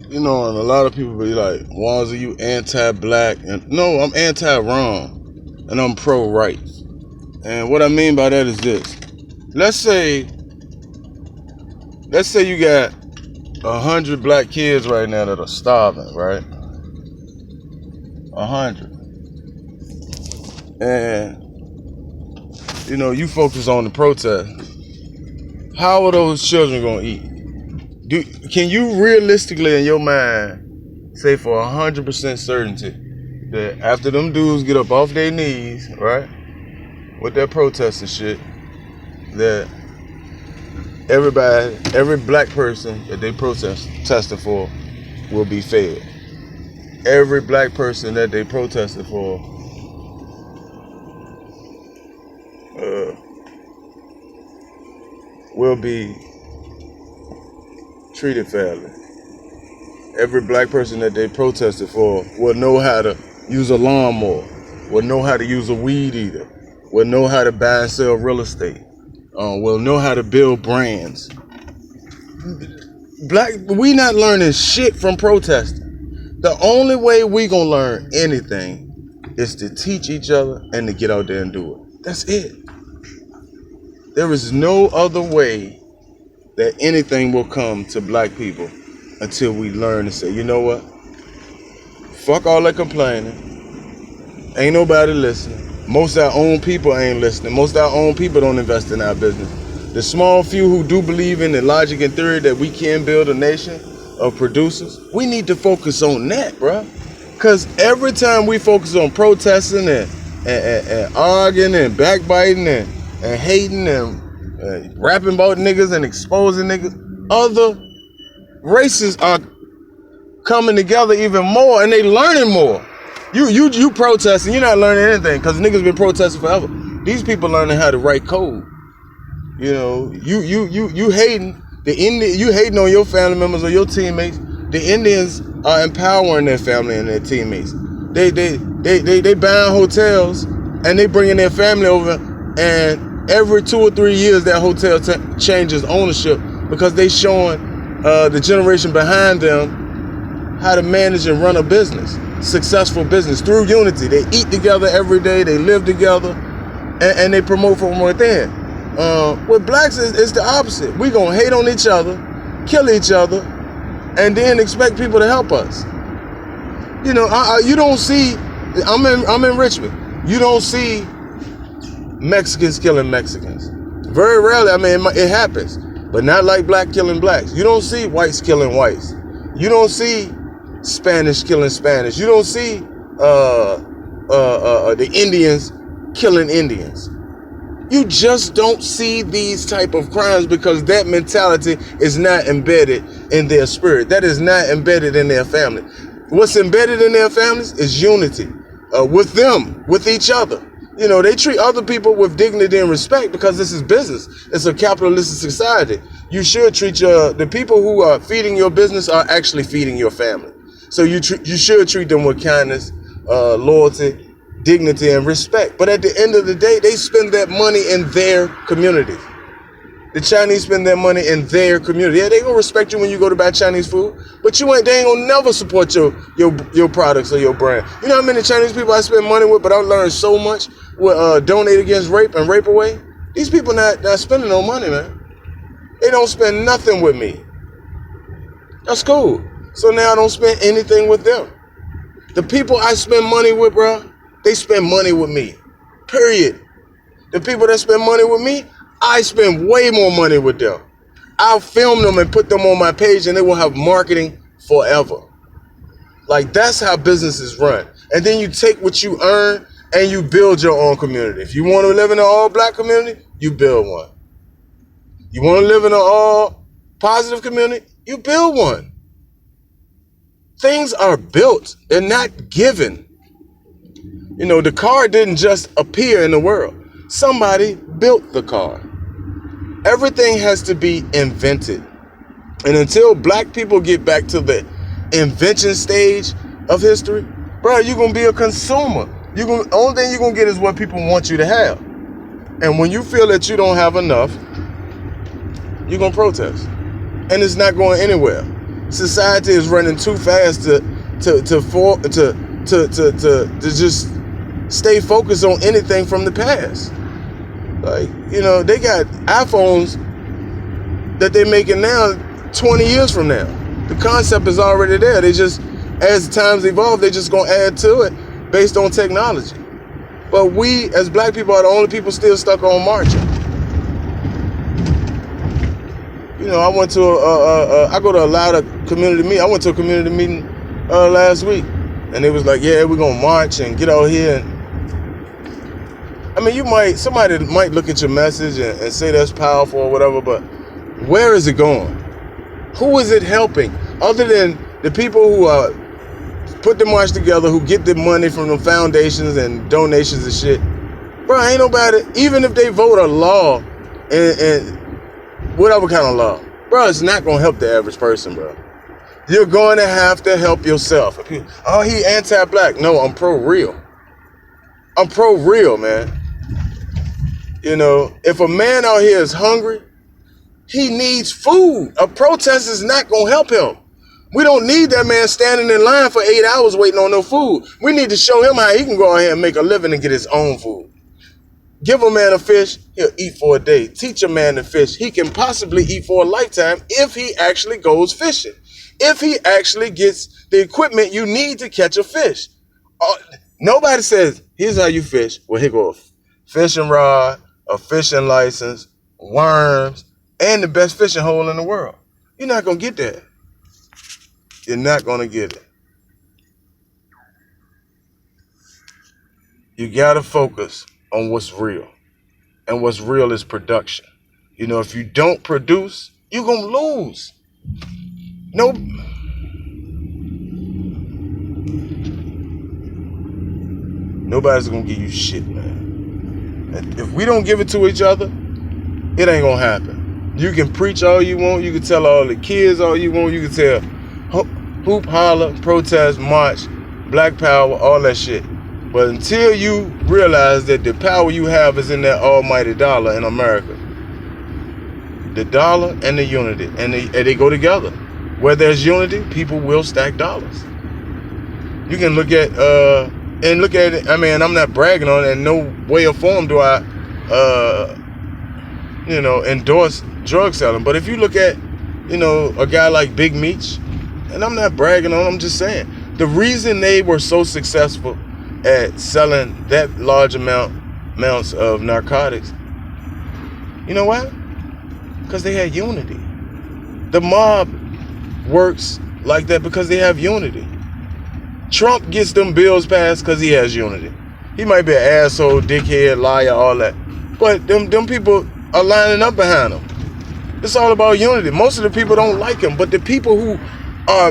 you know, and a lot of people be like, Wanza, you anti-black. And no, I'm anti-wrong. And I'm pro-right. And what I mean by that is this. Let's say you got 100 black kids right now that are starving, right? 100. And, you know, you focus on the protest. How are those children going to eat? Can you realistically in your mind say for 100% certainty that after them dudes get up off their knees, right, with their protest and shit, that every black person that they protested for will be fed? Every black person that they protested for will be treated fairly. Every black person that they protested for will know how to use a lawnmower, will know how to use a weed eater, will know how to buy and sell real estate, will know how to build brands. We not learning shit from protesting. The only way we gonna learn anything is to teach each other and to get out there and do it. That's it. There is no other way that anything will come to black people until we learn to say, you know what? Fuck all that complaining. Ain't nobody listening. Most of our own people ain't listening. Most of our own people don't invest in our business. The small few who do believe in the logic and theory that we can build a nation of producers, we need to focus on that, bro. Because every time we focus on protesting and arguing and backbiting and hating and rapping about niggas and exposing niggas, other races are coming together even more and they learning more. You protesting, you're not learning anything because niggas been protesting forever. These people learning how to write code. You know, you hating the Indian, you hating on your family members or your teammates. The Indians are empowering their family and their teammates. They buying hotels and they bringing their family over, and every 2 or 3 years that hotel changes ownership because they showing the generation behind them how to manage and run a business, successful business through unity. They eat together every day, they live together, and they promote from within. With blacks, it's the opposite. We gonna hate on each other, kill each other, and then expect people to help us. You know, you don't see. I'm in Richmond. You don't see Mexicans killing Mexicans. Very rarely. I mean, it happens, but not like black killing blacks. You don't see whites killing whites. You don't see Spanish killing Spanish. You don't see the Indians killing Indians. You just don't see these type of crimes because that mentality is not embedded in their spirit. That is not embedded in their family. What's embedded in their families is unity with them, with each other. You know, they treat other people with dignity and respect because this is business. It's a capitalistic society. You should treat the people who are feeding your business are actually feeding your family. So you should treat them with kindness, loyalty, dignity, and respect. But at the end of the day, they spend that money in their communities. The Chinese spend their money in their community. Yeah, they gonna respect you when you go to buy Chinese food, but they ain't gonna never support your products or your brand. You know how many Chinese people I spend money with, but I learned so much with Donate Against Rape and Rape Away? These people not spending no money, man. They don't spend nothing with me. That's cool. So now I don't spend anything with them. The people I spend money with, bro, they spend money with me, period. The people that spend money with me, I spend way more money with them. I'll film them and put them on my page and they will have marketing forever. Like, that's how businesses run. And then you take what you earn and you build your own community. If you want to live in an all-black community, you build one. You want to live in an all-positive community, you build one. Things are built, they're not given. You know, the car didn't just appear in the world. Somebody built the car. Everything has to be invented. And until black people get back to the invention stage of history, bro, you're going to be a consumer. Only thing you're going to get is what people want you to have. And when you feel that you don't have enough, you're going to protest. And it's not going anywhere. society is running too fast to just stay focused on anything from the past. Like, you know, they got iPhones that they're making now 20 years from now. The concept is already there. They just, as times evolve, they just gonna add to it based on technology. But we, as black people, are the only people still stuck on marching. You know, I went to I go to a lot of community meetings. I went to a community meeting last week, and it was like, yeah, we're gonna march and get out here. And I mean, somebody might look at your message and say that's powerful or whatever, but where is it going? Who is it helping? Other than the people who put the march together, who get the money from the foundations and donations and shit. Bro, ain't nobody, even if they vote a law and whatever kind of law, bro, it's not gonna help the average person, bro. You're going to have to help yourself. Oh, he anti-black. No, I'm pro-real. I'm pro-real, man. You know, if a man out here is hungry, he needs food. A protest is not gonna help him. We don't need that man standing in line for 8 hours waiting on no food. We need to show him how he can go out here and make a living and get his own food. Give a man a fish, he'll eat for a day. Teach a man to fish, he can possibly eat for a lifetime if he actually goes fishing. If he actually gets the equipment you need to catch a fish. Nobody says, here's how you fish. Well, here go a fishing rod, a fishing license, worms, and the best fishing hole in the world. You're not going to get that. You're not going to get it. You got to focus on what's real. And what's real is production. You know, if you don't produce, you're going to lose. No. Nobody's going to give you shit, man. If we don't give it to each other, it ain't going to happen. You can preach all you want. You can tell all the kids all you want. You can tell hoop, holler, protest, march, black power, all that shit. But until you realize that the power you have is in that almighty dollar in America, the dollar and the unity, and they go together. Where there's unity, people will stack dollars. You can look at it. I mean, I'm not bragging on it. In no way or form do I, endorse drug selling. But if you look at, a guy like Big Meech, and I'm not bragging on, I'm just saying, the reason they were so successful at selling that large amounts of narcotics, you know why? Because they had unity. The mob works like that because they have unity. Trump gets them bills passed because he has unity. He might be an asshole, dickhead, liar, all that, but them people are lining up behind him. It's all about unity. Most of the people don't like him, but the people who are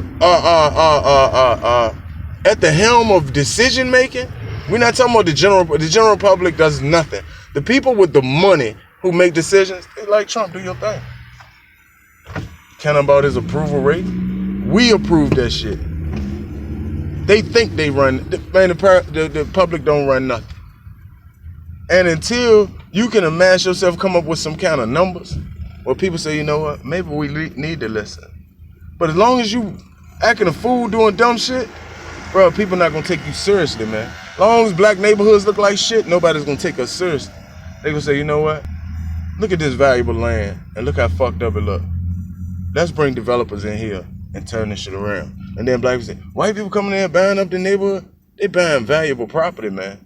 at the helm of decision making, we're not talking about the general public does nothing. The people with the money who make decisions, they like Trump, do your thing. Caring about his approval rate, we approve that shit. They think they run, man, the public don't run nothing. And until you can amass yourself, come up with some kind of numbers, where people say, you know what, maybe we need to listen. But as long as you acting a fool, doing dumb shit, bro, people not gonna take you seriously, man. As long as black neighborhoods look like shit, nobody's gonna take us seriously. They gonna say, you know what, look at this valuable land, and look how fucked up it look. Let's bring developers in here and turn this shit around. And then black people say, white people coming in buying up the neighborhood, they buying valuable property, man.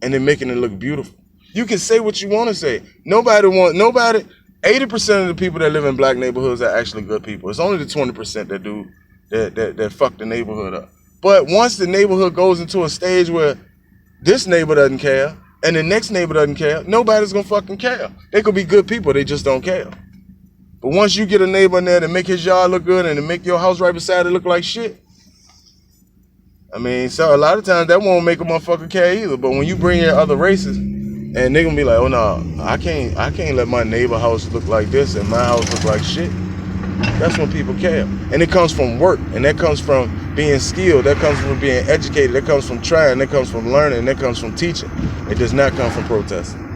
And they're making it look beautiful. You can say what you want to say. 80% of the people that live in black neighborhoods are actually good people. It's only the 20% that fuck the neighborhood up. But once the neighborhood goes into a stage where this neighbor doesn't care and the next neighbor doesn't care, nobody's gonna fucking care. They could be good people, they just don't care. But once you get a neighbor in there to make his yard look good and to make your house right beside it look like shit, I mean, so a lot of times that won't make a motherfucker care either. But when you bring in other races, and they gonna be like, oh no, I can't let my neighbor house look like this and my house look like shit. That's when people care. And it comes from work, and that comes from being skilled, that comes from being educated, that comes from trying, that comes from learning, that comes from teaching. It does not come from protesting.